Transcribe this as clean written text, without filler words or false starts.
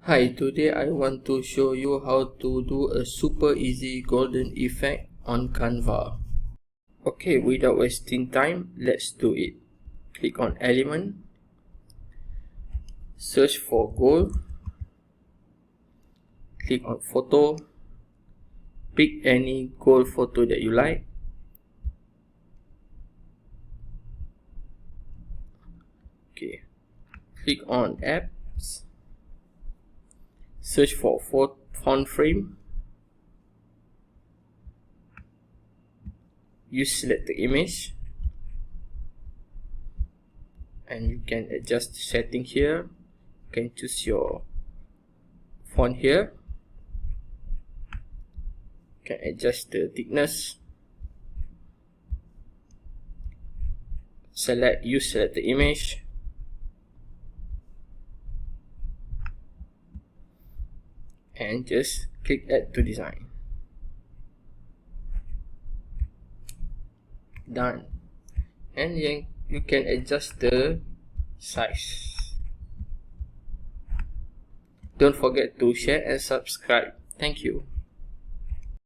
Hi, today I want to show you how to do a super easy golden effect on Canva. Okay, without wasting time, let's do it. Click on element, search for gold, click on photo, pick any gold photo that you like. Okay, click on apps, search for font frame, you select the image and you can adjust the setting here. You can choose your font here, you can adjust the thickness, select the image, and just click add to design. Done. And then you can adjust the size. Don't forget to share and subscribe. Thank you.